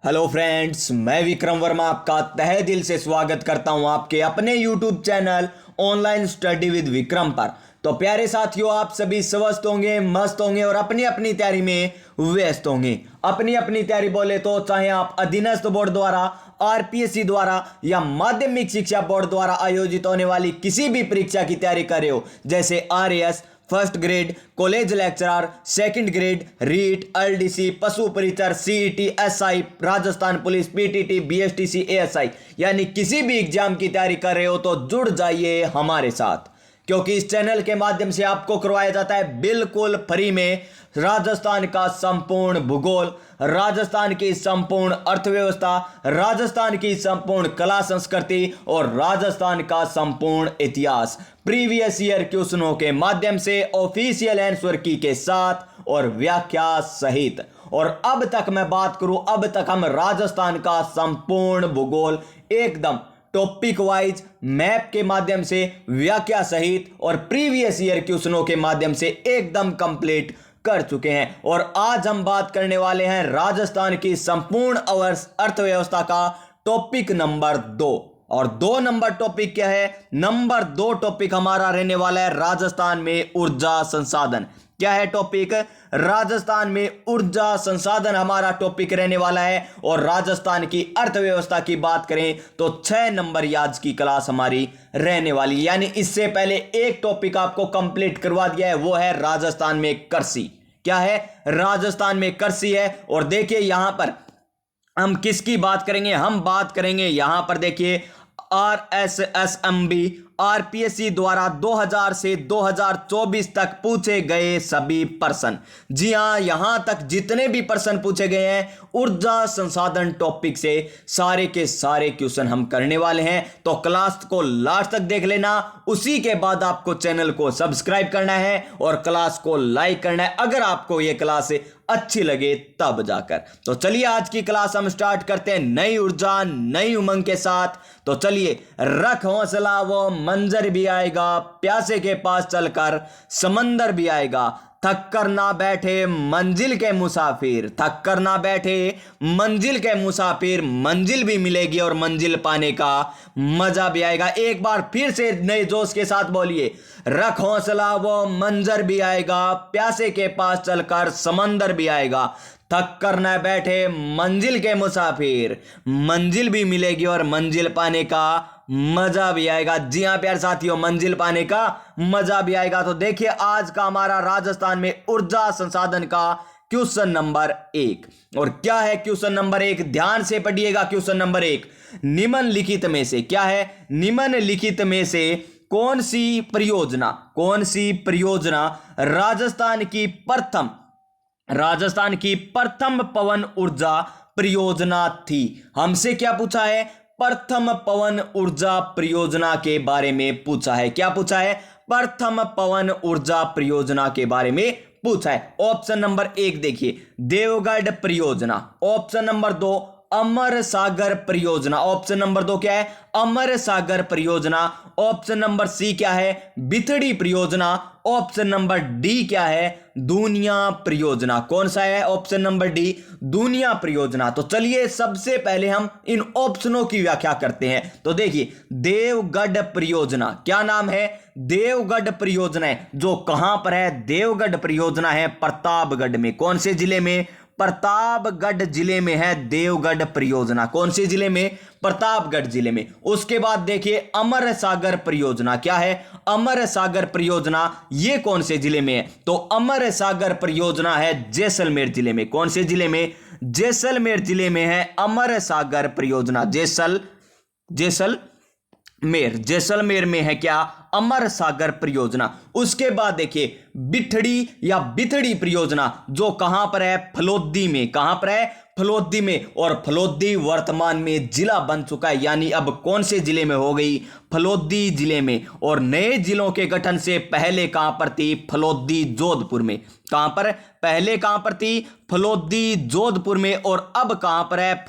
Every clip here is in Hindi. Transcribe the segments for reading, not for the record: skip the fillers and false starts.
हेलो फ्रेंड्स, मैं विक्रम वर्मा आपका तहे दिल से स्वागत करता हूं आपके अपने YouTube channel online study with Vikram पर। तो प्यारे साथियों, आप सभी स्वस्थ होंगे, मस्त होंगे और अपनी अपनी तैयारी में व्यस्त होंगे। अपनी अपनी तैयारी बोले तो चाहे आप अधीनस्थ बोर्ड द्वारा, आरपीएससी द्वारा या माध्यमिक शिक्षा बोर्ड द्वारा आयोजित होने वाली किसी भी परीक्षा की तैयारी कर रहे हो, जैसे RAS, first grade, college lecturer, second grade, REET, LDC, पशु परिचर, CET, SI, Rajasthan police, PTT, BSTC, ASI, यानी किसी भी एग्जाम की तैयारी कर रहे हो तो जुड़ जाइए हमारे साथ, क्योंकि इस चैनल के माध्यम से आपको करवाया जाता है बिल्कुल फ्री में राजस्थान का संपूर्ण भूगोल, राजस्थान की संपूर्ण अर्थव्यवस्था, राजस्थान की संपूर्ण कला संस्कृति और राजस्थान का संपूर्ण इतिहास प्रीवियस ईयर क्वेश्चनों के माध्यम से ऑफिशियल आंसर की के साथ और व्याख्या सहित। और अब तक मैं बात करूं, अब तक हम राजस्थान का संपूर्ण भूगोल एकदम टॉपिक वाइज मैप के माध्यम से व्याख्या सहित और प्रीवियस ईयर क्वेश्चनों के माध्यम से एकदम कंप्लीट कर चुके हैं। और आज हम बात करने वाले हैं राजस्थान की संपूर्ण अर्थव्यवस्था का टॉपिक नंबर 2। और 2 नंबर टॉपिक क्या है? नंबर 2 टॉपिक हमारा रहने वाला है राजस्थान में ऊर्जा संसाधन। क्या है टॉपिक? राजस्थान में ऊर्जा संसाधन हमारा टॉपिक रहने वाला है। और राजस्थान की अर्थव्यवस्था की बात करें तो 6 नंबर आज की क्लास हमारी रहने वाली, यानी इससे पहले एक टॉपिक आपको कंप्लीट करवा दिया है, वो है राजस्थान में कृषि। क्या है? राजस्थान में कृषि है। और देखिए यहां पर हम किसकी बात करेंगे? हम बात करेंगे यहां पर देखिए आरएसएसएमबी आरपीएससी द्वारा 2000 से 2024 तक पूछे गए सभी प्रश्न। जी हां, यहां तक जितने भी प्रश्न पूछे गए हैं ऊर्जा संसाधन टॉपिक से सारे के सारे क्वेश्चन हम करने वाले हैं। तो क्लास को लास्ट तक देख लेना, उसी के बाद आपको चैनल को सब्सक्राइब करना है और क्लास को लाइक करना है अगर आपको यह क्लास अच्छी लगे तब जाकर। तो चलिए आज की क्लास हम स्टार्ट करते हैं नई ऊर्जा नई उमंग के साथ। तो चलिए, रख हौसला वो मंजर भी आएगा, प्यासे के पास चलकर समंदर भी आएगा, थक कर ना बैठे मंजिल के मुसाफिर, थक कर ना बैठे मंजिल के मुसाफिर, मंजिल भी मिलेगी और मंजिल पाने का मजा भी आएगा। एक बार फिर से नए जोश के साथ बोलिए, रख हौसला वो मंजर भी आएगा, प्यासे के पास चलकर समंदर भी आएगा, थक कर न बैठे मंजिल के मुसाफिर, मंजिल भी मिलेगी और मंजिल पाने का मजा भी आएगा। जी हां प्यारे साथियों, मंजिल पाने का मजा भी आएगा। तो देखिए आज का हमारा राजस्थान में ऊर्जा संसाधन का क्वेश्चन नंबर 1। और क्या है क्वेश्चन नंबर 1? ध्यान से पढ़िएगा। क्वेश्चन नंबर 1, निम्नलिखित में से क्या है? निम्नलिखित में से कौन सी परियोजना राजस्थान की प्रथम पवन ऊर्जा परियोजना थी? हमसे क्या पूछा है? प्रथम पवन ऊर्जा परियोजना के बारे में पूछा है। क्या पूछा है? प्रथम पवन ऊर्जा परियोजना के बारे में पूछा है। ऑप्शन नंबर 1 देखिए, देवगढ़ परियोजना। ऑप्शन नंबर 2, अमर सागर परियोजना। ऑप्शन नंबर 2 क्या है? अमर सागर परियोजना। ऑप्शन नंबर सी क्या है? बिथड़ी परियोजना। ऑप्शन नंबर डी क्या है? दूनिया परियोजना। कौन सा है? ऑप्शन नंबर डी, दूनिया परियोजना। तो चलिए सबसे पहले हम इन ऑप्शनों की व्याख्या करते हैं। तो देखिए, देवगढ़ परियोजना, क्या नाम है? देवगढ़ परियोजना है। जो कहां पर है? देवगढ़ परियोजना है प्रतापगढ़ में। कौन से जिले में? प्रतापगढ़ जिले में है देवगढ़ परियोजना। कौन से जिले में? प्रतापगढ़ जिले में। उसके बाद देखिए अमर सागर परियोजना। क्या है? अमर सागर परियोजना ये कौन से जिले में है? तो अमर सागर परियोजना है जैसलमेर जिले में। कौन से जिले में? जैसलमेर जिले में है अमर सागर परियोजना। जैसलमेर में है क्या? अमर सागर परियोजना। उसके बाद देखिए बिथड़ी या बिथड़ी परियोजना, जो कहां पर है? फलोदी में। कहां पर है? फलोदी में। और फलोदी वर्तमान में जिला बन चुका है, यानी अब कौन से जिले में हो गई? फलोदी जिले में। और नए जिलों के गठन से पहले कहां पर थी? फलोदी जोधपुर में। कहां पर? पहले कहां पर थी? फलोदी जोधपुर में। और अब कहां पर है?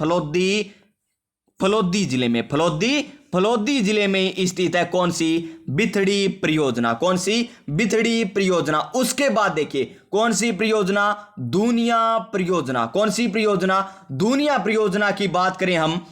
फलोदी जिले में। फलोदी फलोदी जिले में स्थित है कौन सी? बिथड़ी परियोजना। कौन सी? बिथड़ी परियोजना। उसके बाद देखिए कौन सी परियोजना? दूनिया परियोजना। कौन सी परियोजना? दूनिया परियोजना की बात करें हम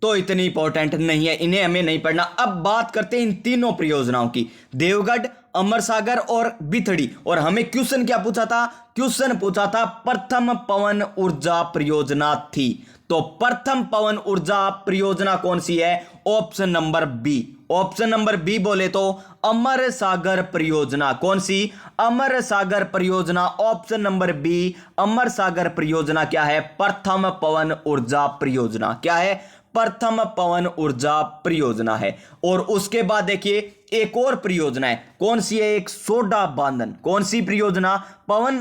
तो इतनी इंपॉर्टेंट नहीं है, इन्हें हमें नहीं पढ़ना। अब बात करते हैं इन तीनों परियोजनाओं की, देवगढ़, अमर सागर और बिथड़ी। और हमें क्वेश्चन क्या पूछा था? क्वेश्चन पूछा था प्रथम पवन ऊर्जा परियोजना थी। तो प्रथम पवन ऊर्जा परियोजना कौन सी है? Option number B. Option number B बोले तो अमर सागर परियोजना। कौन सी? अमर सागर परियोजना। ऑप्शन नंबर बी अमर सागर परियोजना क्या है? प्रथम पवन ऊर्जा परियोजना। क्या है? प्रथम पवन ऊर्जा परियोजना है। और उसके बाद देखिए एक और परियोजना है, कौन सी है? एक सोडा बांधन। कौन सी परियोजना? पवन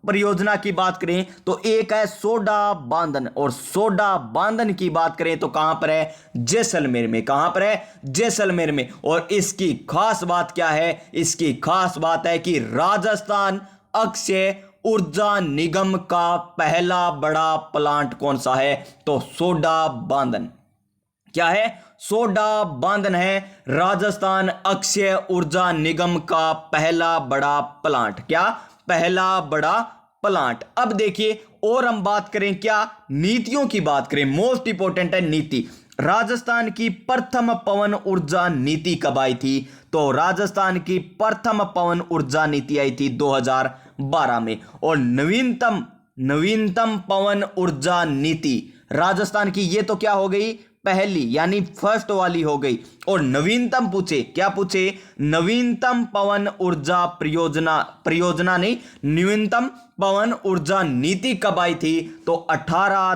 परियोजना की बात करें तो एक है सोडा बांधन। और सोडा बांधन की बात करें तो कहां पर है? जैसलमेर में। कहां पर है? जैसलमेर में। और इसकी खास बात क्या है? इसकी खास बात है कि राजस्थान अक्षय ऊर्जा निगम का पहला बड़ा प्लांट कौन सा है? तो सोडा बांधन। क्या है? सोडा बांधन है राजस्थान अक्षय ऊर्जा निगम का पहला बड़ा प्लांट। क्या? पहला बड़ा प्लांट। अब देखिए और हम बात करें क्या? नीतियों की बात करें। मोस्ट इंपॉर्टेंट है नीति। राजस्थान की प्रथम पवन ऊर्जा नीति कब आई थी? तो राजस्थान की प्रथम पवन ऊर्जा नीति आई थी 2012 में। और नवीनतम पवन ऊर्जा नीति राजस्थान की ये तो क्या हो गई? पहली यानी फर्स्ट वाली हो गई। और नवीनतम पूछे, क्या पूछे? नवीनतम पवन ऊर्जा परियोजना नहीं, नवीनतम पवन ऊर्जा नीति कब आई थी? तो 18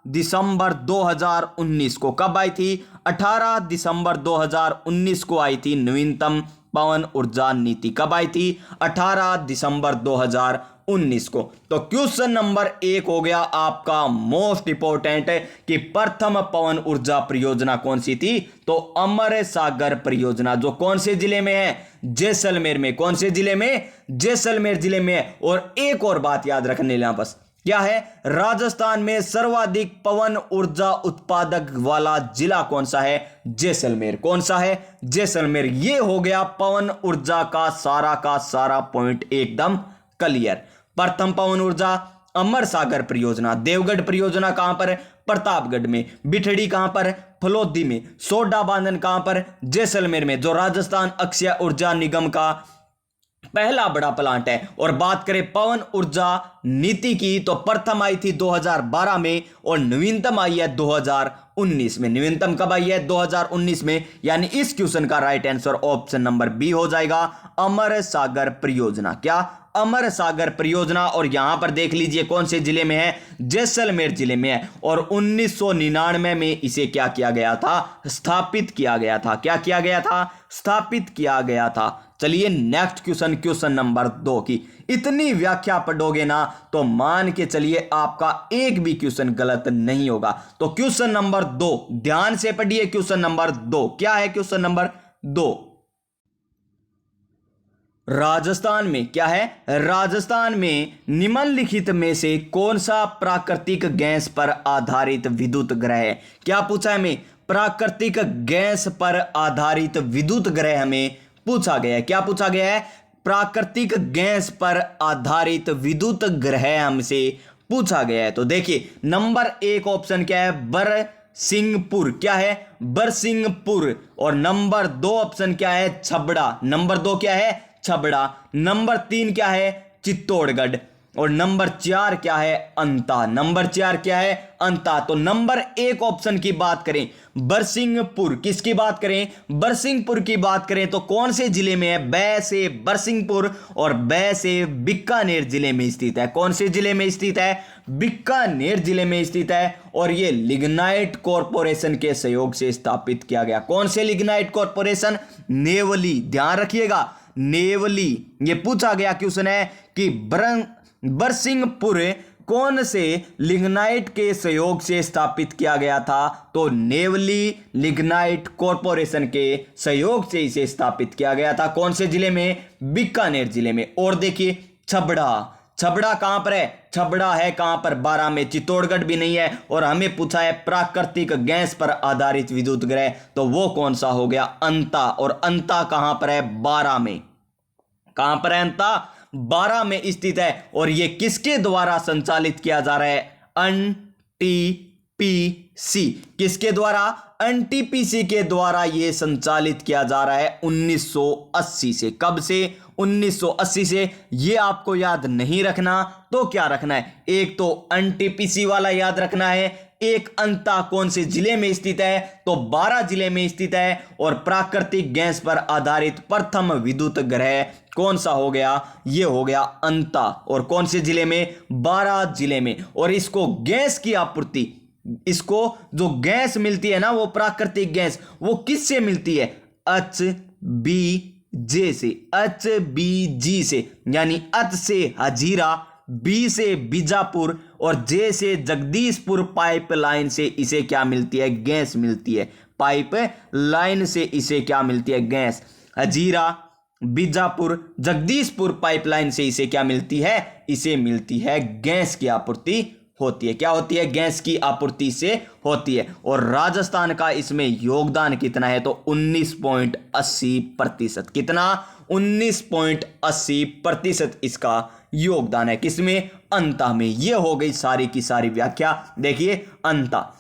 दिसंबर 2019 को। कब आई थी? 18 दिसंबर 2019 को आई थी नवीनतम पवन ऊर्जा नीति। कब आई थी? 18 दिसंबर 2019 को। तो क्वेश्चन नंबर 1 हो गया आपका मोस्ट इंपॉर्टेंट कि प्रथम पवन ऊर्जा परियोजना कौन सी थी? तो अमर सागर परियोजना, जो कौन से जिले में है? जैसलमेर में। कौन से जिले में? जैसलमेर जिले में है। और एक और बात याद रखने लेना बस, क्या है? राजस्थान में सर्वाधिक पवन ऊर्जा उत्पादक वाला जिला कौन सा है? जैसलमेर। कौन सा है? जैसलमेर। ये हो गया पवन ऊर्जा का सारा पॉइंट एकदम क्लियर। प्रथम पवन ऊर्जा अमर सागर परियोजना। देवगढ़ परियोजना कहां पर है? प्रतापगढ़ में। बिठड़ी कहां पर? फलोदी में। सोडा बांधन कहां पर? जैसलमेर में, जो राजस्थान अक्षय ऊर्जा निगम का पहला बड़ा प्लांट है। और बात करें पवन ऊर्जा नीति की तो प्रथम आई थी 2012 में और नवीनतम आई है 2019 में। नवीनतम कब आई है? 2019 में। यानी इस क्वेश्चन का right answer option number B हो जाएगा, अमर सागर परियोजना। क्या? अमर सागर परियोजना। और यहां पर देख लीजिए कौन से जिले में है? जैसलमेर जिले में है। और 1999 में इसे क्या किया गया था? स्थापित किया गया था। क्या किया गया था? स्थापित किया गया था। चलिए नेक्स्ट क्वेश्चन, क्वेश्चन नंबर 2 की इतनी व्याख्या पढ़ोगे ना तो मान के चलिए आपका एक भी क्वेश्चन गलत नहीं होगा। तो क्वेश्चन नंबर 2 ध्यान से पढ़िए। क्वेश्चन नंबर 2 क्या है? क्वेश्चन नंबर 2, राजस्थान में क्या है? राजस्थान में निम्नलिखित में से कौन सा प्राकृतिक गैस पर आधारित विद्युत ग्रह है? क्या पूछा है हमें? प्राकृतिक गैस पर आधारित विद्युत ग्रह हमें पूछा गया है। क्या पूछा गया है? प्राकृतिक गैस पर आधारित विद्युत ग्रह हमसे पूछा गया है। तो देखिए नंबर 1 ऑप्शन क्या है? बरसिंहपुर। क्या है? बरसिंहपुर। और नंबर 2 ऑप्शन क्या है? छबड़ा। नंबर 2 क्या है? छबड़ा। नंबर 3 क्या है? चित्तौड़गढ़। और नंबर 4 क्या है? अंता। नंबर 4 क्या है? अंता। तो नंबर 1 ऑप्शन की बात करें बरसिंहपुर, किसकी बात करें? बरसिंहपुर की बात करें तो कौन से जिले में है? बै से बरसिंहपुर और बै से बीकानेर जिले में स्थित है। कौन से जिले में स्थित है? बीकानेर जिले में स्थित है। और यह लिग्नाइट कॉरपोरेशन के सहयोग से स्थापित किया गया। कौन से लिग्नाइट कॉरपोरेशन? नेवली। ध्यान रखिएगा, नेवली। यह पूछा गया क्वेश्चन है कि बरसिंहपुर कौन से लिग्नाइट के सहयोग से स्थापित किया गया था? तो नेवली लिग्नाइट कॉरपोरेशन के सहयोग से इसे स्थापित किया गया था। कौन से जिले में? बीकानेर जिले में। और देखिए छबड़ा, छबड़ा कहां पर है? छबड़ा है कहां पर? 12 में। चित्तौड़गढ़ भी नहीं है। और हमें पूछा है प्राकृतिक गैस पर आधारित विद्युत ग्रह, तो वो कौन सा हो गया? अंता। और अंता कहां पर है? 12 में। कहां पर है अंता? 12 में स्थित है। और ये किसके द्वारा संचालित किया जा रहा है? एनटीपीसी। किसके द्वारा? एनटीपीसी के द्वारा यह संचालित किया जा रहा है 1980 से। कब से? 1980 से। यह आपको याद नहीं रखना तो क्या रखना है? एक तो एनटीपीसी वाला याद रखना है, एक अंता कौन से जिले में स्थित है? तो 12 जिले में स्थित है। और प्राकृतिक गैस पर आधारित प्रथम विद्युत ग्रह कौन सा हो गया? ये हो गया अंता। और कौन से जिले में? 12 जिले में। और इसको गैस की आपूर्ति, इसको जो गैस मिलती है ना, वो प्राकृतिक गैस, वो किससे मिलती है? HBJ से, HBG से। यानी अच से हजीरा, बी से बीजापुर और जे से जगदीशपुर पाइपलाइन से इसे क्या मिलती है? गैस मिलती है। पाइपलाइन से इसे क्या मिलती है? गैस। हजीरा, बीजापुर, जगदीशपुर पाइपलाइन से इसे क्या मिलती है? इसे मिलती है गैस की आपूर्ति होती है। क्या होती है? गैस की आपूर्ति से होती है। और राजस्थान का इसमें योगदान कितना है? तो 19.80%। कितना? 19.80% इसका योगदान है। किसमें? अंता में। यह हो गई सारी की सारी व्याख्या। देखिए अंता,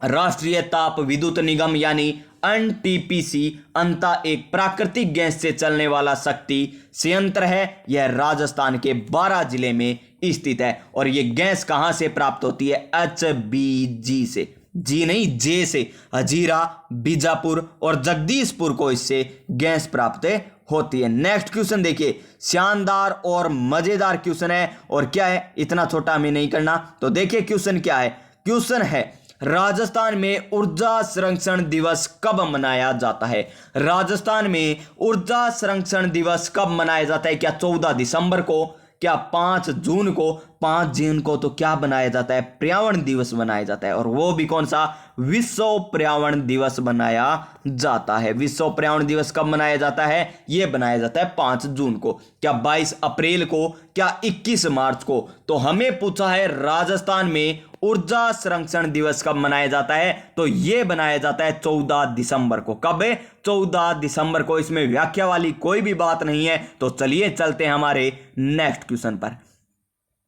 राष्ट्रीय ताप विद्युत निगम यानी एनटीपीसी, अंता एक प्राकृतिक गैस से चलने वाला शक्ति संयंत्र है। यह राजस्थान के 12 जिले में स्थित है। और यह गैस कहां से प्राप्त होती है? HBG से, जी नहीं जे से। हजीरा, बीजापुर और जगदीशपुर को इससे गैस प्राप्त होती है। नेक्स्ट क्वेश्चन देखिए, शानदार और मजेदार क्वेश्चन है। और क्या है? इतना छोटा हमें नहीं करना। तो देखिए क्वेश्चन क्या है। क्वेश्चन है, राजस्थान में ऊर्जा संरक्षण दिवस कब मनाया जाता है? राजस्थान में ऊर्जा संरक्षण दिवस कब मनाया जाता है? क्या 14 दिसंबर को? क्या 5 जून को? 5 जून को तो क्या बनाया जाता है? पर्यावरण दिवस बनाया जाता है। और वो भी कौन सा? विश्व पर्यावरण दिवस बनाया जाता है। विश्व पर्यावरण दिवस कब मनाया जाता है? यह बनाया जाता है 5 जून को। क्या 22 अप्रैल को? क्या 21 मार्च को? तो हमें पूछा है राजस्थान में ऊर्जा संरक्षण दिवस कब मनाया जाता है? तो यह बनाया जाता है 14 दिसंबर को। कब है? 14 दिसंबर को। इसमें व्याख्या वाली कोई भी बात नहीं है। तो चलिए चलते हैं हमारे नेक्स्ट क्वेश्चन पर।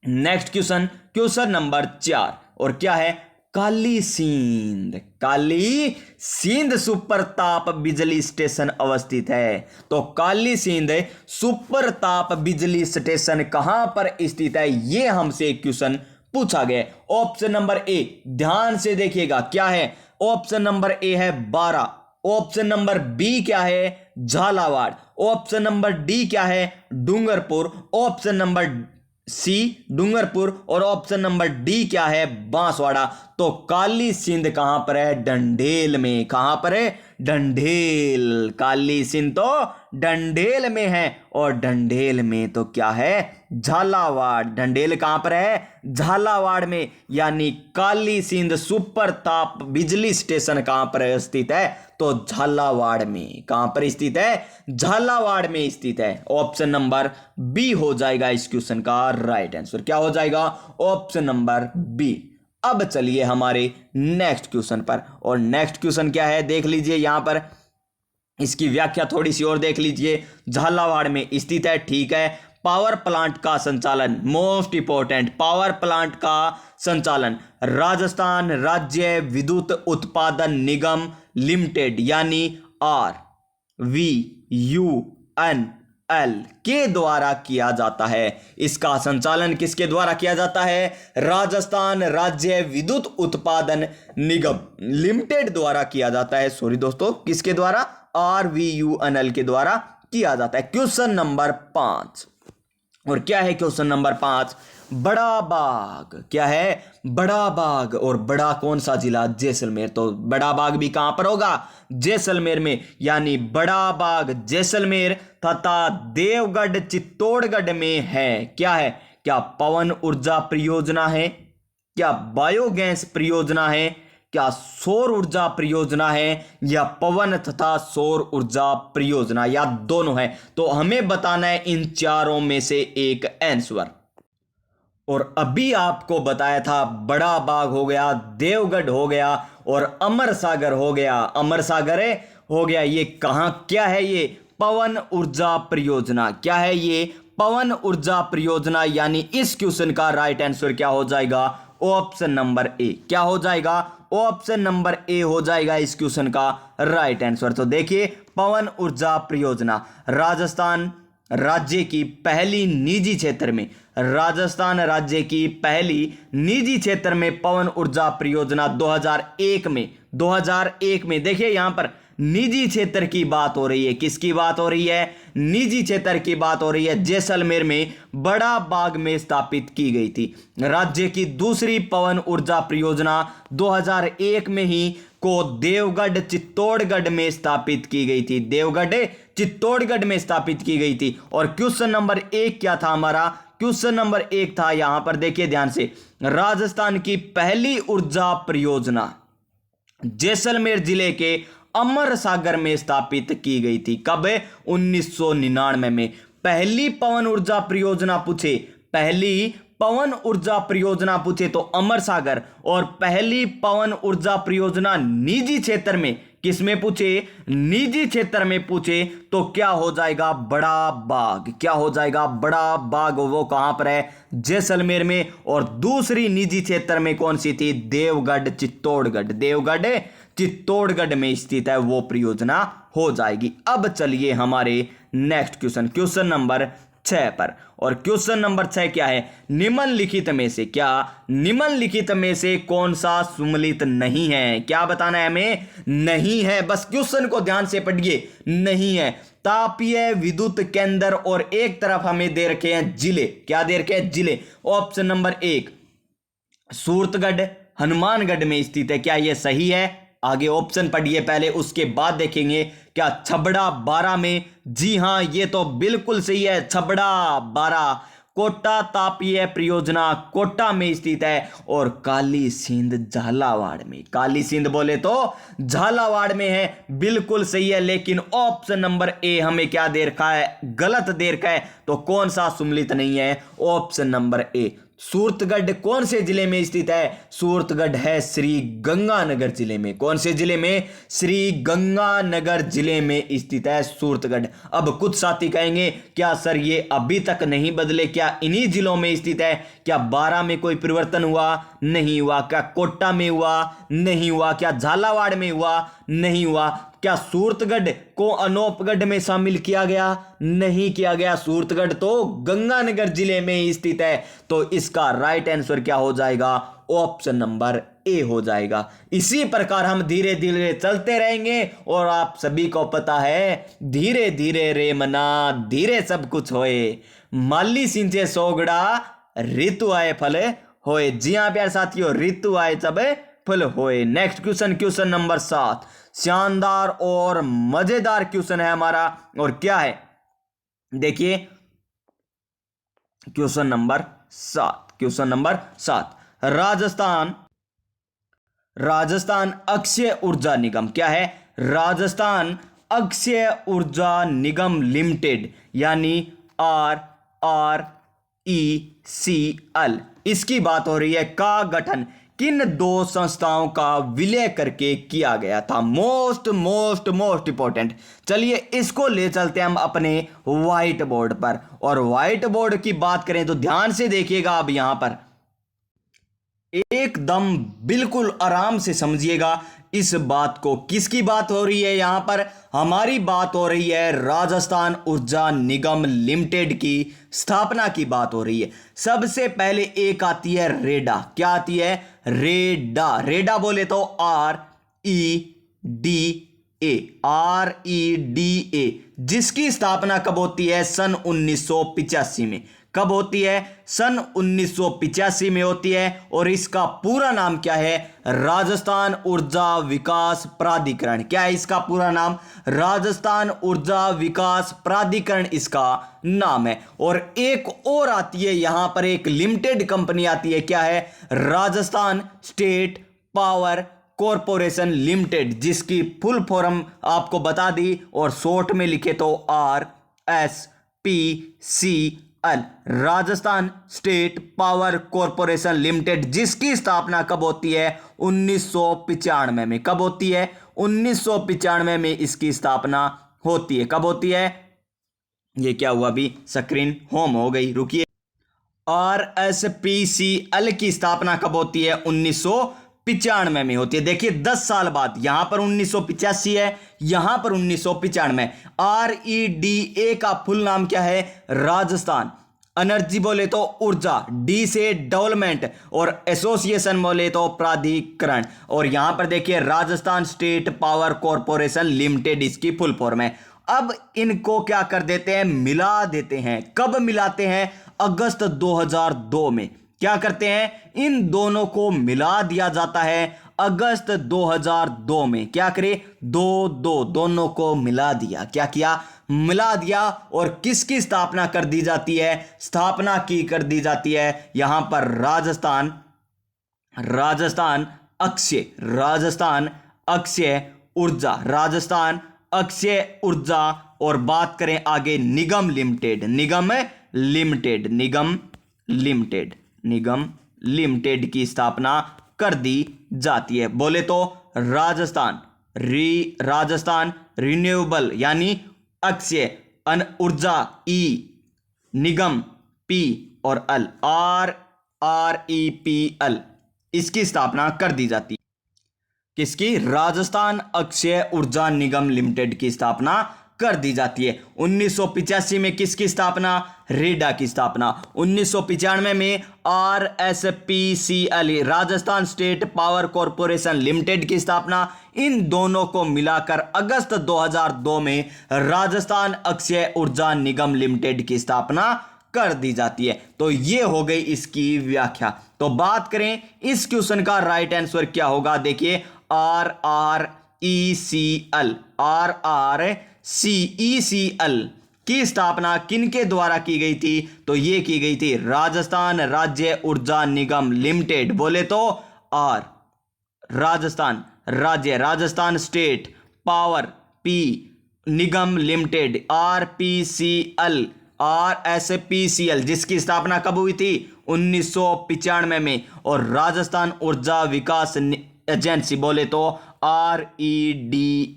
Next question, question number 4। और क्या है? काली सींध। काली सींध सुपर ताप बिजली स्टेशन अवस्थित है। तो काली सींध सुपर ताप बिजली स्टेशन कहां पर स्थित है? यह हमसे क्वेश्चन पूछा गया। ऑप्शन नंबर ए, ध्यान से देखिएगा क्या है। ऑप्शन नंबर ए है 12। ऑप्शन नंबर बी क्या है? झालावाड़। ऑप्शन नंबर डी क्या है? Dungarpur. Option number C Dungarpur. और ऑप्शन नंबर डी क्या है? बांसवाड़ा। तो काली सिंध कहां पर है? डंडेल में। कहां पर है? डंडेल। काली सिंध तो डंडेल में है। और डंडेल में तो क्या है? झालावाड़। डंडेल कहां पर है? झालावाड़ में। यानी काली सिंध सुपर ताप बिजली स्टेशन कहां पर स्थित है? तो झालावाड़ में। कहां पर स्थित है? झालावाड़ में स्थित है। ऑप्शन नंबर बी हो जाएगा इस क्वेश्चन का राइट आंसर। क्या हो जाएगा? Option number B. अब चलिए हमारे नेक्स्ट क्वेश्चन पर। और नेक्स्ट क्वेश्चन क्या है? देख लीजिए यहां पर, इसकी व्याख्या थोड़ी सी और देख लीजिए। झालावाड़ में स्थित है, ठीक है। पावर प्लांट का संचालन, मोस्ट इंपॉर्टेंट, पावर प्लांट का संचालन राजस्थान राज्य विद्युत उत्पादन निगम लिमिटेड यानी RVUNL के द्वारा किया जाता है। इसका संचालन किसके द्वारा किया जाता है? राजस्थान राज्य विद्युत उत्पादन निगम लिमिटेड द्वारा किया जाता है। सॉरी दोस्तों, किसके द्वारा? RVUNL के द्वारा किया जाता है। Question number 5। और क्या है क्वेश्चन नंबर 5? बड़ा बाग। क्या है? बड़ा बाग। और बड़ा कौन सा जिला? जैसलमेर। तो बड़ा बाग भी कहां पर होगा? जैसलमेर में। यानी बड़ा बाग जैसलमेर तथा देवगढ़ चित्तौड़गढ़ में है। क्या है? क्या पवन ऊर्जा परियोजना है? क्या बायोगैस परियोजना है? क्या सौर ऊर्जा परियोजना है? या पवन तथा सौर ऊर्जा परियोजना, या दोनों है? तो हमें बताना है इन चारों में से एक आंसर। और अभी आपको बताया था बड़ा बाग हो गया, देवगढ़ हो गया और अमर सागर हो गया। अमर सागर हो गया, ये कहाँ क्या है? ये पवन ऊर्जा परियोजना। क्या है ये? पवन ऊर्जा परियोजना। यानी इस क्वेश्चन का राइट आंसर क्या हो जाएगा? Option number A. क्या हो जाएगा? ऑप्शन नंबर ए हो जाएगा इस क्वेश्चन का राइट आंसर। तो देखिए, पवन ऊर्जा परियोजना राजस्थान राज्य की पहली निजी क्षेत्र में, राजस्थान राज्य की पहली निजी क्षेत्र में पवन ऊर्जा परियोजना 2001 में देखिए यहां पर निजी क्षेत्र की बात हो रही है। किसकी बात हो रही है? निजी क्षेत्र की बात हो रही है। जैसलमेर में बड़ा बाग में स्थापित की गई थी। राज्य की दूसरी पवन ऊर्जा परियोजना 2001 में ही को देवगढ़ चित्तौड़गढ़ में स्थापित की गई थी। देवगढ़ चित्तौड़गढ़ में स्थापित की गई थी। और क्वेश्चन नंबर 1 क्या था हमारा? क्वेश्चन नंबर 1 था यहां पर देखिए ध्यान से, राजस्थान की पहली ऊर्जा परियोजना जैसलमेर जिले के अमर सागर में स्थापित की गई थी। कब? 1999 में। पहली पवन ऊर्जा परियोजना पूछे, पहली पवन ऊर्जा परियोजना पूछे तो अमर सागर, और पहली पवन ऊर्जा परियोजना निजी क्षेत्र में, किसमें पूछे? निजी क्षेत्र में पूछे तो क्या हो जाएगा? बड़ा बाग। क्या हो जाएगा? बड़ा बाग। वो कहां पर है? जैसलमेर में। और दूसरी निजी क्षेत्र में कौन सी थी? देवगढ़ चित्तौड़गढ़। देवगढ़ चित्तौड़गढ़ में स्थित है वो परियोजना हो जाएगी। अब चलिए हमारे नेक्स्ट क्वेश्चन, क्वेश्चन नंबर 6 पर। और क्वेश्चन नंबर 6 क्या है? निम्नलिखित में से, क्या निम्नलिखित में से कौन सा सुमेलित नहीं है? क्या बताना है हमें? नहीं है। बस क्वेश्चन को ध्यान से पढ़िए, नहीं है। तापीय विद्युत केंद्र और एक तरफ हमें दे रखे हैं जिले। क्या दे रखे हैं? जिले। ऑप्शन नंबर 1 सूरतगढ़ हनुमानगढ़ में स्थित है। क्या यह सही है? आगे ऑप्शन पढ़िए पहले, उसके बाद देखेंगे। क्या छबड़ा बारा में? जी हां, ये तो बिल्कुल सही है। छबड़ा बारा कोटा तापीय परियोजना कोटा में स्थित है। और काली सिंध झालावाड़ में। काली सिंध बोले तो झालावाड़ में है, बिल्कुल सही है। लेकिन ऑप्शन नंबर ए हमें क्या दे रखा है? गलत दे रखा है। तो कौन सा सुमेलित नहीं है? Option number A. सूरतगढ़ कौन से जिले में स्थित है? सूरतगढ़ है श्री गंगानगर जिले में। कौन से जिले में? श्री गंगानगर जिले में स्थित है सूरतगढ़। अब कुछ साथी कहेंगे क्या सर ये अभी तक नहीं बदले? क्या इन्हीं जिलों में स्थित है? क्या बारा में कोई परिवर्तन हुआ? नहीं हुआ। क्या कोटा में हुआ? नहीं हुआ। क्या झालावाड़ में हुआ? नहीं हुआ। क्या सूरतगढ़ को अनूपगढ़ में शामिल किया गया? नहीं किया गया। सूरतगढ़ तो गंगानगर जिले में स्थित है। तो इसका राइट आंसर क्या हो जाएगा? ऑप्शन नंबर ए हो जाएगा। इसी प्रकार हम धीरे धीरे चलते रहेंगे। और आप सभी को पता है, धीरे धीरे रे मना धीरे सब कुछ होए, माली सिंचे सोगड़ा ऋतु आए फल होए। जी हां प्यारे साथियों, ऋतु आए सब फल होए। नेक्स्ट क्वेश्चन, क्वेश्चन नंबर 7, शानदार और मजेदार क्वेश्चन है हमारा। और क्या है? देखिए question number 7, question number 7, Rajasthan Akshay ऊर्जा निगम। क्या है? राजस्थान अक्षय ऊर्जा निगम लिमिटेड, यानी RRECL, इसकी बात हो रही है, का गठन किन दो संस्थाओं का विलय करके किया गया था? Most important. चलिए इसको ले चलते हैं हम अपने व्हाइट बोर्ड पर। और व्हाइट बोर्ड की बात करें तो ध्यान से देखिएगा। अब यहां पर एकदम बिल्कुल आराम से समझिएगा इस बात को। किसकी बात हो रही है यहां पर? हमारी बात हो रही है राजस्थान ऊर्जा निगम लिमिटेड की स्थापना की बात हो रही है। सबसे पहले एक आती है रेडा। क्या आती है? रेडा। रेडा बोले तो REDA, जिसकी स्थापना कब होती है? सन 1985 में। कब होती है? सन 1985 में होती है। और इसका पूरा नाम क्या है? राजस्थान ऊर्जा विकास प्राधिकरण। क्या है इसका पूरा नाम? राजस्थान ऊर्जा विकास प्राधिकरण इसका नाम है। और एक और आती है यहां पर, एक लिमिटेड कंपनी आती है। क्या है? Rajasthan state power corporation limited, जिसकी फुल फॉर्म आपको बता दी और शॉर्ट में लिखे तो RSPCL अल, Rajasthan state power corporation limited, जिसकी स्थापना कब होती है? 1995 में। कब होती है? 1995 में इसकी स्थापना होती है। कब होती है? ये क्या हुआ? अभी स्क्रीन होम हो गई, रुकिए। RSPCL की स्थापना कब होती है? 1995 में होती है। देखिए 10 साल बाद, यहां पर 1985 है, यहां पर 1995। REDA का फुल नाम क्या है? राजस्थान एनर्जी बोले तो ऊर्जा, डी से डेवलपमेंट, और एसोसिएशन बोले तो प्राधिकरण। और यहां पर देखिए Rajasthan state power corporation limited इसकी फुल फॉर्म है। अब इनको क्या कर देते हैं? मिला देते हैं। कब मिलाते हैं? अगस्त 2002 में। क्या करते हैं? इन दोनों को मिला दिया जाता है अगस्त 2002 में। क्या करे? दोनों को मिला दिया। क्या किया? मिला दिया। और किसकी स्थापना कर दी जाती है? स्थापना की कर दी जाती है यहां पर राजस्थान अक्षय ऊर्जा। और बात करें आगे निगम लिमिटेड की स्थापना कर दी जाती है। बोले तो राजस्थान रिन्यूएबल यानी अक्षय ऊर्जा ई, निगम पी और अल, REPL, इसकी स्थापना कर दी जाती है। किसकी? राजस्थान अक्षय ऊर्जा निगम लिमिटेड की स्थापना कर दी जाती है। 1985 में किसकी स्थापना? रेडा की स्थापना। 1995 में RSPCL Rajasthan state power corporation limited की स्थापना। इन दोनों को मिलाकर अगस्त 2002 में राजस्थान अक्षय ऊर्जा निगम लिमिटेड की स्थापना कर दी जाती है। तो ये हो गई इसकी व्याख्या। तो बात करें इस क्वेश्चन का राइट आंसर क्या होगा? देखिए RRCECL की स्थापना किनके द्वारा की गई थी? तो ये की गई थी राजस्थान राज्य ऊर्जा निगम लिमिटेड। बोले तो R, Rajasthan state power P Nigam limited, RSPCL, जिसकी स्थापना कब हुई थी? 1995 में। और राजस्थान ऊर्जा विकास एजेंसी बोले तो REDA,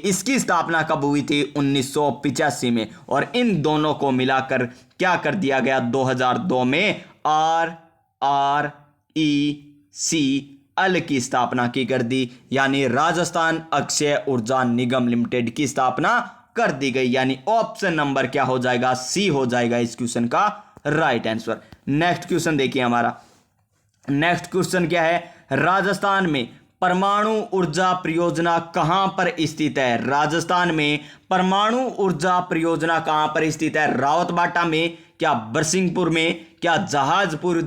इसकी स्थापना कब हुई थी? 1985 में। और इन दोनों को मिलाकर क्या कर दिया गया? 2002 में RRECL की स्थापना की कर दी, यानी राजस्थान अक्षय ऊर्जा निगम लिमिटेड की स्थापना कर दी गई। यानी ऑप्शन नंबर क्या हो जाएगा? सी हो जाएगा इस क्वेश्चन का राइट आंसर। नेक्स्ट क्वेश्चन देखिए हमारा। नेक्स्ट क्वेश्चन क्या है? राजस्थान में परमाणु ऊर्जा परियोजना कहां पर स्थित है? राजस्थान में परमाणु ऊर्जा परियोजना कहां पर स्थित है? रावतबाटा में, क्या बरसिंहपुर में, क्या जहाजपुर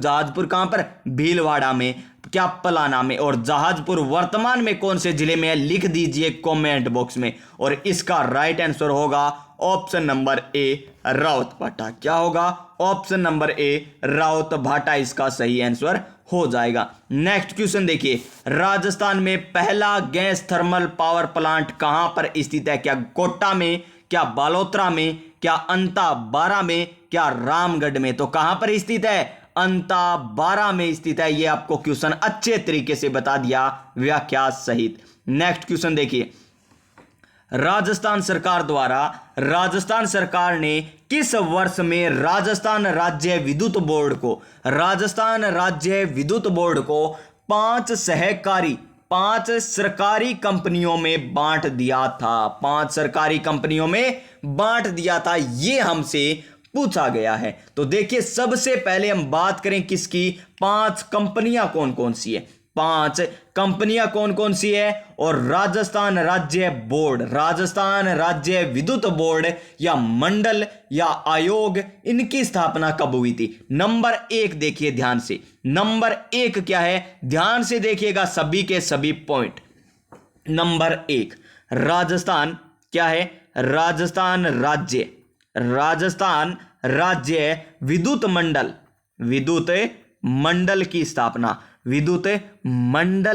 कहां पर? भीलवाड़ा में, क्या पलाना में? और जहाजपुर वर्तमान में कौन से जिले में है? लिख दीजिए कमेंट बॉक्स में। और इसका राइट आंसर होगा ऑप्शन नंबर ए, रावतबाटा। क्या होगा? ऑप्शन नंबर ए, रावतबाटा इसका सही आंसर हो जाएगा। नेक्स्ट क्वेश्चन देखिए। राजस्थान में पहला गैस थर्मल पावर प्लांट कहां पर स्थित है? क्या कोटा में, क्या बालोतरा में, क्या अंताबारा में, क्या रामगढ़ में? तो कहां पर स्थित है? अंताबारा में स्थित है। यह आपको क्वेश्चन अच्छे तरीके से बता दिया व्याख्या सहित। नेक्स्ट क्वेश्चन देखिए। राजस्थान सरकार ने किस वर्ष में राजस्थान राज्य विद्युत बोर्ड को 5 सरकारी कंपनियों में बांट दिया था? 5 सरकारी कंपनियों में बांट दिया था, यह हमसे पूछा गया है। तो देखिए सबसे पहले हम बात करें किसकी? 5 कंपनियां कौन कौन सी है? 5 कंपनियां कौन कौन सी है? और राजस्थान राज्य विद्युत बोर्ड या मंडल या आयोग, इनकी स्थापना कब हुई थी? नंबर 1 देखिए ध्यान से। नंबर 1 क्या है? ध्यान से देखिएगा सभी के सभी पॉइंट। नंबर 1 राजस्थान क्या है? राजस्थान राज्य विद्युत मंडल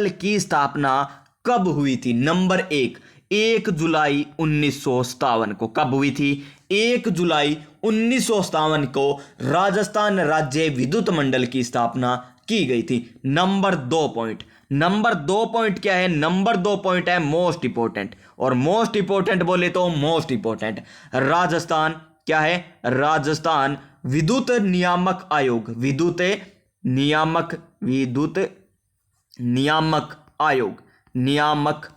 की स्थापना कब हुई थी? नंबर 1 1 जुलाई 1957 को। कब हुई थी? 1 जुलाई 1957 को राजस्थान राज्य विद्युत मंडल की स्थापना की गई थी। नंबर 2 पॉइंट, नंबर 2 पॉइंट क्या है? नंबर 2 पॉइंट है मोस्ट इंपॉर्टेंट, और मोस्ट इंपॉर्टेंट बोले तो मोस्ट इंपॉर्टेंट राजस्थान क्या है? राजस्थान विद्युत नियामक आयोग, विद्युत नियामक आयोग, नियामक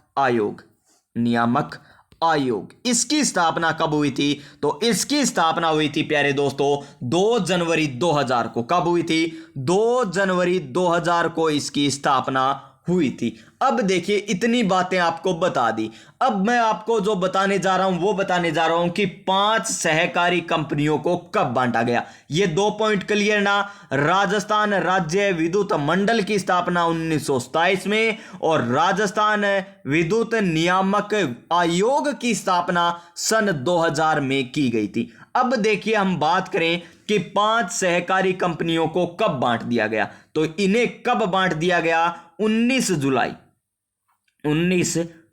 आयोग, इसकी स्थापना कब हुई थी? तो इसकी स्थापना हुई थी प्यारे दोस्तों 2 जनवरी 2000 को। कब हुई थी? 2 जनवरी 2000 को इसकी स्थापना हुई थी। अब देखिए इतनी बातें आपको बता दी। अब मैं आपको जो बताने जा रहा हूं वो बताने जा रहा हूं कि 5 सहकारी कंपनियों को कब बांटा गया। ये 2 पॉइंट क्लियर ना? राजस्थान राज्य विद्युत मंडल की स्थापना 1927 में और राजस्थान विद्युत नियामक आयोग की स्थापना सन 2000 में की गई थी। अब देखिए हम बात करें कि 5 सहकारी कंपनियों को कब बांट दिया गया, तो इन्हें कब बांट दिया गया? 19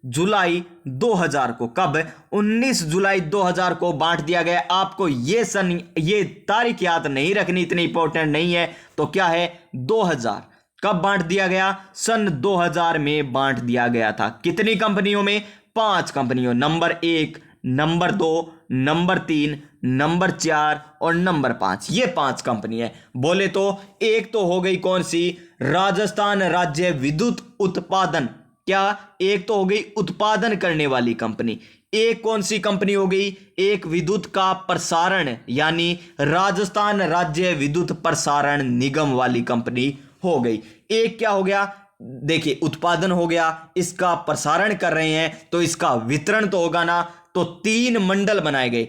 जुलाई 2000 को। कब? 19 जुलाई 2000 को बांट दिया गया। आपको ये तारीख याद नहीं रखनी, इतनी इंपॉर्टेंट नहीं है। तो क्या है? 2000। कब बांट दिया गया? सन 2000 में बांट दिया गया था। कितनी कंपनियों में? 5 कंपनियों। नंबर 1, नंबर 2, नंबर 3, नंबर 4 और नंबर 5। ये 5 कंपनी है। बोले तो एक तो हो गई कौन सी? राजस्थान राज्य विद्युत उत्पादन। क्या? एक तो हो गई उत्पादन करने वाली कंपनी। एक कौन सी कंपनी हो गई? एक विद्युत का प्रसारण, यानी राजस्थान राज्य विद्युत प्रसारण निगम वाली कंपनी हो गई। एक क्या हो गया? देखिए उत्पादन हो गया, इसका प्रसारण कर रहे हैं तो इसका वितरण तो होगा ना। तो 3 मंडल बनाए गए,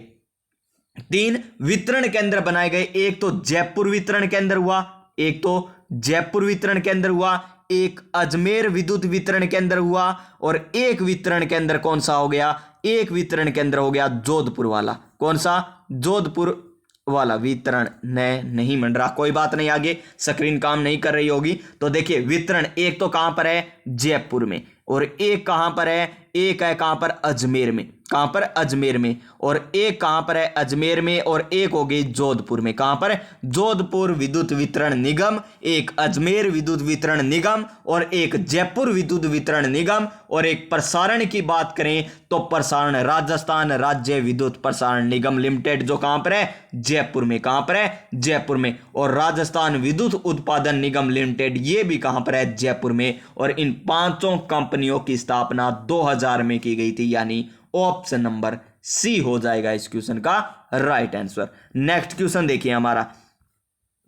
3 वितरण केंद्र बनाए गए। एक तो जयपुर वितरण केंद्र हुआ, एक तो जयपुर वितरण केंद्र हुआ, एक अजमेर विद्युत वितरण केंद्र हुआ और एक वितरण केंद्र कौन सा हो गया? एक वितरण केंद्र हो गया जोधपुर वाला। कौन सा? जोधपुर वाला वितरण नहीं बन रहा, कोई बात नहीं, आगे स्क्रीन काम नहीं कर रही होगी। तो देखिए वितरण एक तो कहां पर है? जयपुर में, और एक कहां पर है? एक है कहां पर? अजमेर में। कहां पर? अजमेर में। और एक कहां पर है? अजमेर में। और एक हो गई जोधपुर में। कहां पर? जोधपुर विद्युत वितरण निगम, एक अजमेर विद्युत वितरण निगम और एक जयपुर विद्युत वितरण निगम। और एक प्रसारण की बात करें तो प्रसारण राजस्थान राज्य विद्युत प्रसारण निगम लिमिटेड, जो कहां पर है? जयपुर में। कहां पर है? जयपुर में। और राजस्थान विद्युत उत्पादन निगम लिमिटेड, ये भी कहां पर है? जयपुर में। और इन 5 कंपनियों की स्थापना 2000 में की गई थी, यानी ऑप्शन नंबर सी हो जाएगा इस क्वेश्चन का राइट आंसर। नेक्स्ट क्वेश्चन देखिए हमारा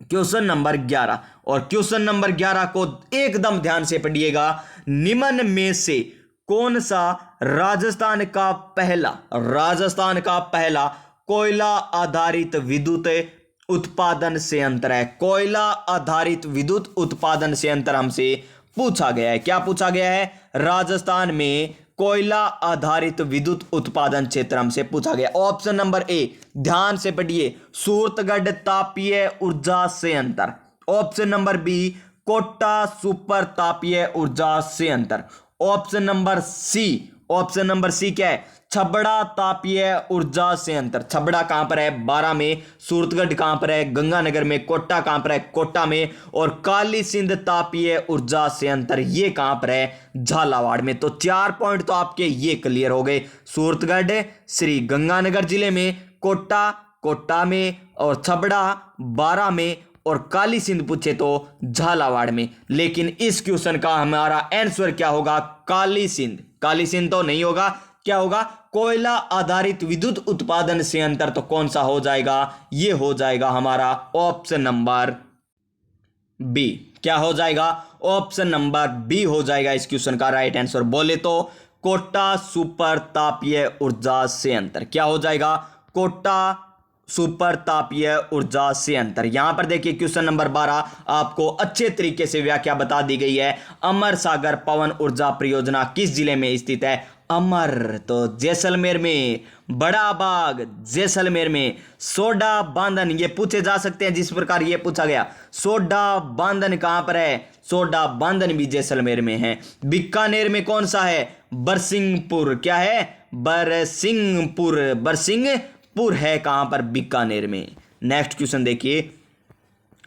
क्वेश्चन नंबर 11, और क्वेश्चन नंबर 11 को एकदम ध्यान से पढ़िएगा। निम्न में से कौन सा राजस्थान का पहला कोयला आधारित विद्युत उत्पादन संयंत्र है? कोयला आधारित विद्युत उत्पादन संयंत्र हमसे पूछा गया है। क्या पूछा गया है? राजस्थान में कोयला आधारित विद्युत उत्पादन क्षेत्र हमसे पूछा गया। ऑप्शन नंबर ए, ध्यान से पढ़िए, सूरतगढ़ तापीय ऊर्जा संयंत्र। Option number B, Kota super तापीय ऊर्जा संयंत्र। ऑप्शन नंबर सी क्या है? छबड़ा तापीय ऊर्जा संयंत्र। छबड़ा कहां पर है? 12 में। सूरतगढ़ कहां पर है? गंगानगर में। कोटा कहां पर है? कोटा में। और काली सिंध तापीय ऊर्जा संयंत्र ये कहां पर है? झालावाड़ में। तो 4 पॉइंट तो आपके ये क्लियर हो गए। सूरतगढ़ श्री गंगानगर जिले में, कोटा में, और छबड़ा 12 में, और काली सिंध पूछे तो झालावाड़ में। लेकिन इस क्वेश्चन का हमारा आंसर क्या होगा? काली सिंध तो नहीं होगा। क्या होगा? कोयला आधारित विद्युत उत्पादन संयंत्र। तो कौन सा हो जाएगा? ये हो जाएगा हमारा ऑप्शन नंबर बी। क्या हो जाएगा? ऑप्शन नंबर बी हो जाएगा इस क्वेश्चन का राइट आंसर। बोले तो कोटा सुपर तापीय ऊर्जा संयंत्र। क्या हो जाएगा? कोटा सुपर तापीय ऊर्जा संयंत्र। यहां पर देखिए क्वेश्चन नंबर 12 आपको अच्छे तरीके से व्याख्या बता दी गई है। अमर सागर पवन ऊर्जा परियोजना किस जिले में स्थित है? अमर। तो जैसलमेर में। बड़ा बाग जैसलमेर में। सोडा बांधन ये पूछे जा सकते हैं जिस प्रकार ये पूछा गया। सोडा बांधन कहां पर है? सोडा बांधन भी जैसलमेर में है। बीकानेर में कौन सा है? बरसिंहपुर। क्या है? बरसिंहपुर। बरसिंहपुर है कहां पर? बीकानेर में। नेक्स्ट क्वेश्चन देखिए,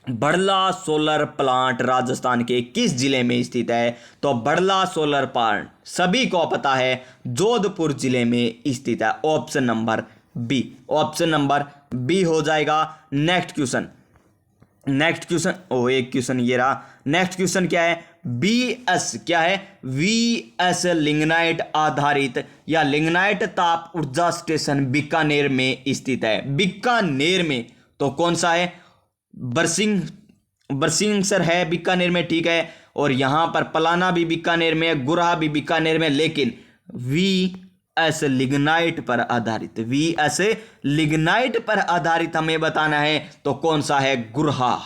बड़ला सोलर प्लांट राजस्थान के किस जिले में स्थित है? तो बड़ला सोलर प्लांट सभी को पता है जोधपुर जिले में स्थित है। Option number B. Option number B हो जाएगा। नेक्स्ट क्वेश्चन एक क्वेश्चन ये रहा। नेक्स्ट क्वेश्चन क्या है? बीएस क्या है? वीएस लिग्नाइट आधारित या लिग्नाइट ताप ऊर्जा स्टेशन बीकानेर में स्थित है। बीकानेर में तो कौन सा है? बरसिंहसर है बीकानेर में, ठीक है। और यहां पर पलाना भी बीकानेर में है, गुरहा भी बीकानेर में, लेकिन वीएस लिग्नाइट पर आधारित, वीएस लिग्नाइट पर आधारित हमें बताना है तो कौन सा है? गुरहा।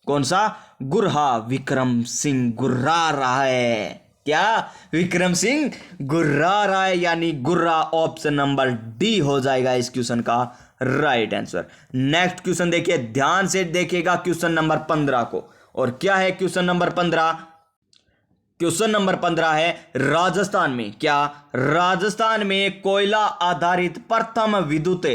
कौन सा? गुरहा। विक्रम सिंह गुर्रा रहा है। क्या? विक्रम सिंह गुर्रा रहा है, यानी गुर्रा। ऑप्शन नंबर डी हो जाएगा इस क्वेश्चन का राइट आंसर। नेक्स्ट क्वेश्चन देखिए, ध्यान से देखिएगा क्वेश्चन नंबर 15 को। और क्या है क्वेश्चन नंबर 15? क्वेश्चन नंबर 15 है राजस्थान में। क्या? राजस्थान में कोयला आधारित प्रथम विद्युत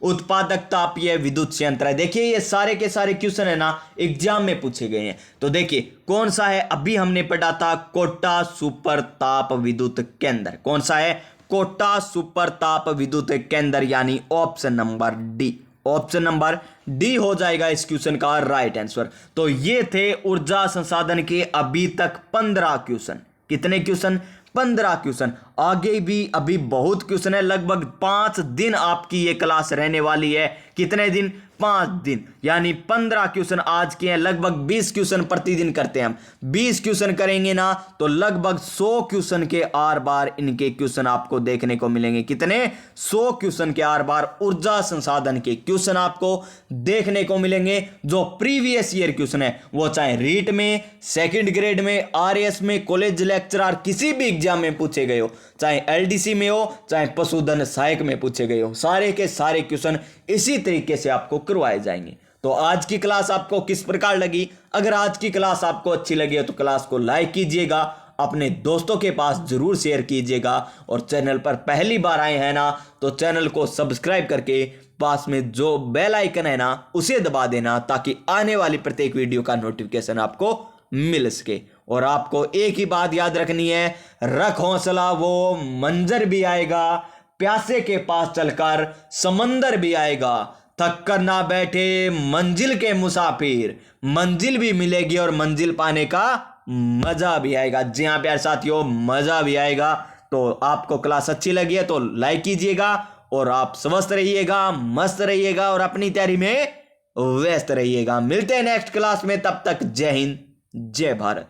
उत्पादक तापीय विद्युत संयंत्र है। देखिए ये सारे के सारे क्वेश्चन है ना एग्जाम में पूछे गए हैं। तो देखिए कौन सा है? अभी हमने पढ़ा था कोटा सुपर ताप विद्युत केंद्र। कौन सा है? कोटा सुपर ताप विद्युत केंद्र, यानी option number D. Option number D हो जाएगा इस क्वेश्चन का राइट आंसर। तो ये थे ऊर्जा संसाधन के अभी तक 15 क्वेश्चन। कितने क्वेश्चन? 15 क्वेश्चन। आगे भी अभी बहुत क्वेश्चन है। लगभग 5 दिन आपकी ये क्लास रहने वाली है। कितने दिन? 5 दिन, यानी 15 क्वेश्चन आज के हैं। लगभग 20 क्वेश्चन प्रतिदिन करते हैं हम। 20 क्वेश्चन करेंगे ना तो लगभग 100 क्वेश्चन के आर बार इनके क्वेश्चन आपको देखने को मिलेंगे। कितने? 100 क्वेश्चन के आर बार ऊर्जा संसाधन के क्वेश्चन आपको देखने को मिलेंगे। जो प्रीवियस ईयर क्वेश्चन है वो चाहे रीट में, सेकंड ग्रेड में, आरएस में, कॉलेज लेक्चरर किसी भी एग्जाम में पूछे गए हो, चाहे एलडीसी में हो, चाहे पशुधन सहायक में पूछे गए हो, सारे के सारे क्वेश्चन इसी तरीके से आपको करवाए जाएंगे। तो आज की क्लास आपको किस प्रकार लगी? अगर आज की क्लास आपको अच्छी लगी है तो क्लास को लाइक कीजिएगा, अपने दोस्तों के पास जरूर शेयर कीजिएगा, और चैनल पर पहली बार आए हैं ना तो चैनल को सब्सक्राइब करके पास में जो बेल आइकन है ना उसे दबा देना, ताकि आने वाली प्रत्येक वीडियो का नोटिफिकेशन आपको मिल सके। और आपको एक ही बात याद रखनी है, रख हौसला वो मंजर भी आएगा, प्यासे के पास चलकर समंदर भी आएगा, थक कर ना बैठे मंजिल के मुसाफिर, मंजिल भी मिलेगी और मंजिल पाने का मजा भी आएगा। जी हाँ प्यारे साथियों, मजा भी आएगा। तो आपको क्लास अच्छी लगी है तो लाइक कीजिएगा, और आप स्वस्थ रहिएगा, मस्त रहिएगा, और अपनी तैयारी में व्यस्त रहिएगा। मिलते हैं नेक्स्ट क्लास में, तब तक जय हिंद, जय भारत।